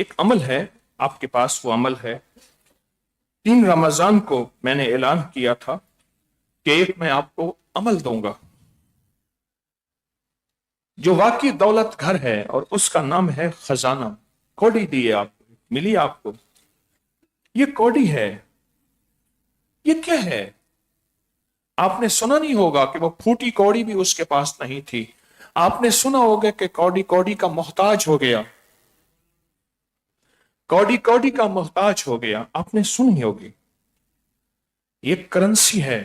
ایک عمل ہے آپ کے پاس، وہ عمل ہے 3 رمضان کو میں نے اعلان کیا تھا کہ ایک میں آپ کو عمل دوں گا جو واقعی دولت گھر ہے، اور اس کا نام ہے خزانہ۔ کوڑی دی ہے آپ کو، ملی آپ کو، یہ کوڑی ہے۔ یہ کیا ہے؟ آپ نے سنا نہیں ہوگا کہ وہ پھوٹی کوڑی بھی اس کے پاس نہیں تھی۔ آپ نے سنا ہوگا کہ کوڑی کوڑی کا محتاج ہو گیا، کوڑی کوڑی کا محتاج ہو گیا، آپ نے سنی ہوگی۔ یہ کرنسی ہے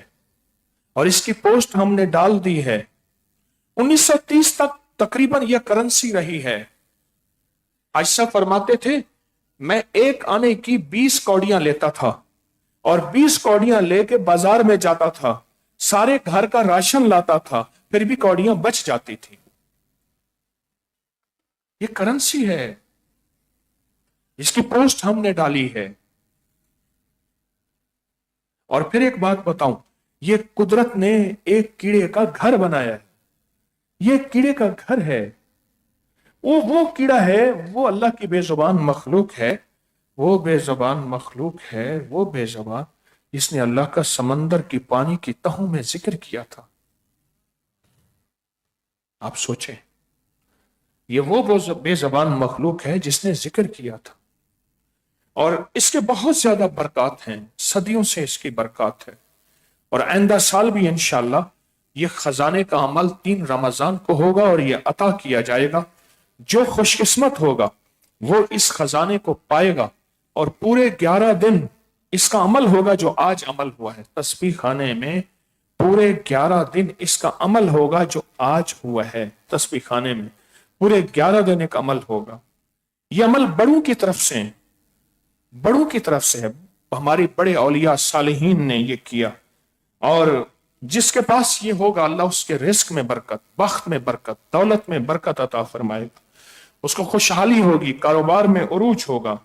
اور اس کی پوسٹ ہم نے ڈال دی ہے۔ 1930 تک تقریباً یہ کرنسی رہی ہے۔ عائشہ فرماتے تھے میں ایک آنے کی 20 کوڑیاں لیتا تھا اور 20 کوڑیاں لے کے بازار میں جاتا تھا، سارے گھر کا راشن لاتا تھا، پھر بھی کوڑیاں بچ جاتی تھی۔ یہ کرنسی ہے، اس کی پوسٹ ہم نے ڈالی ہے۔ اور پھر ایک بات بتاؤں، یہ قدرت نے ایک کیڑے کا گھر بنایا ہے۔ یہ کیڑے کا گھر ہے، وہ کیڑا ہے، وہ اللہ کی بے زبان مخلوق ہے، وہ بے زبان مخلوق ہے، وہ بے زبان جس نے اللہ کا سمندر کی پانی کی تہوں میں ذکر کیا تھا۔ آپ سوچیں، یہ وہ بے زبان مخلوق ہے جس نے ذکر کیا تھا، اور اس کے بہت زیادہ برکات ہیں، صدیوں سے اس کی برکات ہے، اور آئندہ سال بھی انشاءاللہ یہ خزانے کا عمل 3 رمضان کو ہوگا اور یہ عطا کیا جائے گا۔ جو خوش قسمت ہوگا وہ اس خزانے کو پائے گا، اور پورے 11 دن اس کا عمل ہوگا جو آج عمل ہوا ہے تسبیح خانے میں۔ پورے 11 دن اس کا عمل ہوگا جو آج ہوا ہے تسبیح خانے میں، پورے 11 دن ایک عمل ہوگا۔ یہ عمل بڑوں کی طرف سے، بڑوں کی طرف سے ہے، ہماری بڑے اولیاء صالحین نے یہ کیا، اور جس کے پاس یہ ہوگا اللہ اس کے رزق میں برکت، بخت میں برکت، دولت میں برکت عطا فرمائے گا، اس کو خوشحالی ہوگی، کاروبار میں عروج ہوگا۔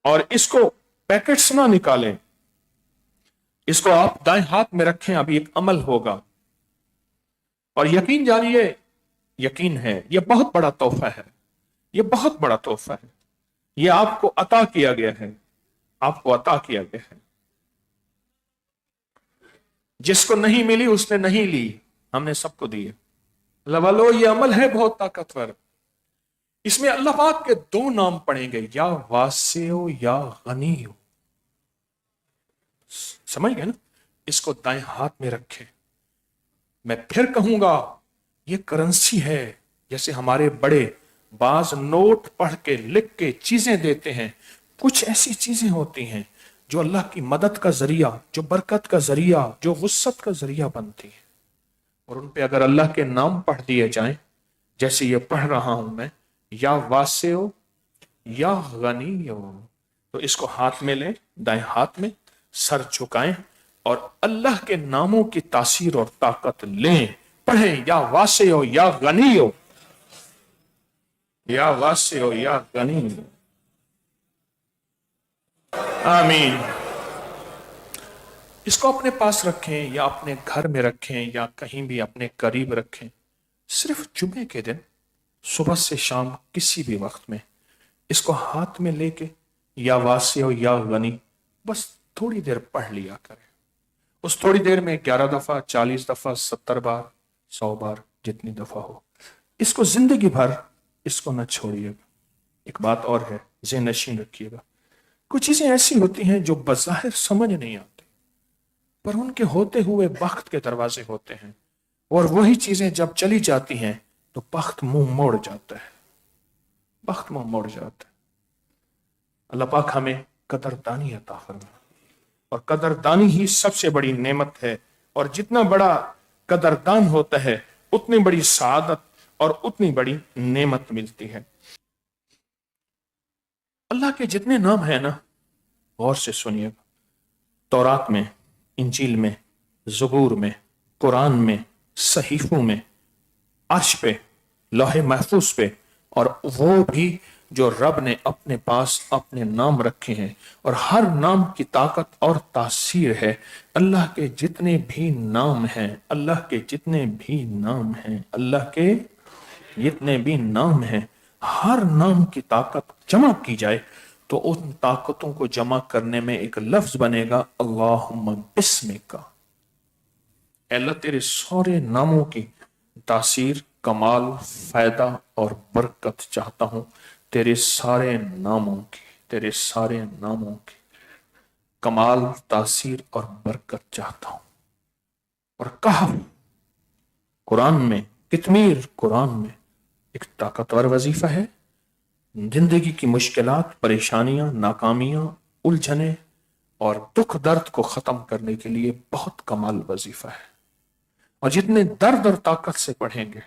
اور اس کو پیکٹس نہ نکالیں، اس کو آپ دائیں ہاتھ میں رکھیں، ابھی ایک عمل ہوگا، اور یقین جانیے، یقین ہے یہ بہت بڑا تحفہ ہے، یہ بہت بڑا تحفہ ہے، یہ آپ کو عطا کیا گیا ہے، آپ کو عطا کیا گیا ہے۔ جس کو نہیں ملی اس نے نہیں لی، ہم نے سب کو دی ہے۔ اللہ والو، یہ عمل ہے بہت طاقتور۔ اس میں اللہ پاک کے 2 نام پڑھیں گے، یا واسع یا غنی۔ سمجھ گئے نا؟ اس کو دائیں ہاتھ میں رکھے۔ میں پھر کہوں گا، یہ کرنسی ہے، جیسے ہمارے بڑے بعض نوٹ پڑھ کے لکھ کے چیزیں دیتے ہیں، کچھ ایسی چیزیں ہوتی ہیں جو اللہ کی مدد کا ذریعہ، جو برکت کا ذریعہ، جو وسعت کا ذریعہ بنتی ہے، اور ان پہ اگر اللہ کے نام پڑھ دیے جائیں، جیسے یہ پڑھ رہا ہوں میں، یا واسع یا غنی، تو اس کو ہاتھ میں لیں، دائیں ہاتھ میں، سر جھکائیں، اور اللہ کے ناموں کی تاثیر اور طاقت لیں، پڑھیں، یا واسع یا غنی، یا واسع یا غنی۔ آمین۔ اس کو اپنے پاس رکھیں، یا اپنے گھر میں رکھیں، یا کہیں بھی اپنے قریب رکھیں۔ صرف جمعے کے دن صبح سے شام کسی بھی وقت میں اس کو ہاتھ میں لے کے یا واسع یا غنی بس تھوڑی دیر پڑھ لیا کریں۔ اس تھوڑی دیر میں 11 دفعہ، 40 دفعہ، 70 بار، 100 بار، جتنی دفعہ ہو، اس کو زندگی بھر اس کو نہ چھوڑیے گا۔ ایک بات اور ہے، ذہن نشین رکھیے گا، کچھ چیزیں ایسی ہوتی ہیں جو بظاہر سمجھ نہیں آتی، پر ان کے ہوتے ہوئے بخت کے دروازے ہوتے ہیں، اور وہی چیزیں جب چلی جاتی ہیں تو بخت منہ موڑ جاتا ہے، بخت منہ موڑ جاتا ہے۔ اللہ پاک ہمیں قدردانی عطا فرمائے، اور قدردانی ہی سب سے بڑی نعمت ہے، اور جتنا بڑا قدردان ہوتا ہے اتنی بڑی سعادت اور اتنی بڑی نعمت ملتی ہے۔ اللہ کے جتنے نام ہیں نا، غور سے سنیے گا، تورات میں، انجیل میں، زبور میں، قرآن میں، صحیفوں میں، عرش پہ، لوح محفوظ پہ، اور وہ بھی جو رب نے اپنے پاس اپنے نام رکھے ہیں، اور ہر نام کی طاقت اور تاثیر ہے۔ اللہ کے جتنے بھی نام ہیں، اللہ کے جتنے بھی نام ہیں، اللہ کے جتنے بھی نام ہیں، ہر نام کی طاقت جمع کی جائے تو ان طاقتوں کو جمع کرنے میں ایک لفظ بنے گا اللہم بسمک. اے اللہ تیرے سارے ناموں کی تاثیر، کمال، فائدہ اور برکت چاہتا ہوں. تیرے سارے ناموں کی، تیرے سارے ناموں کی کمال، تاثیر اور برکت چاہتا ہوں. اور کہف قرآن میں، کتمیر قرآن میں ایک طاقتور وظیفہ ہے. زندگی کی مشکلات، پریشانیاں، ناکامیاں، الجھنیں اور دکھ درد کو ختم کرنے کے لیے بہت کمال وظیفہ ہے. اور جتنے درد اور طاقت سے پڑھیں گے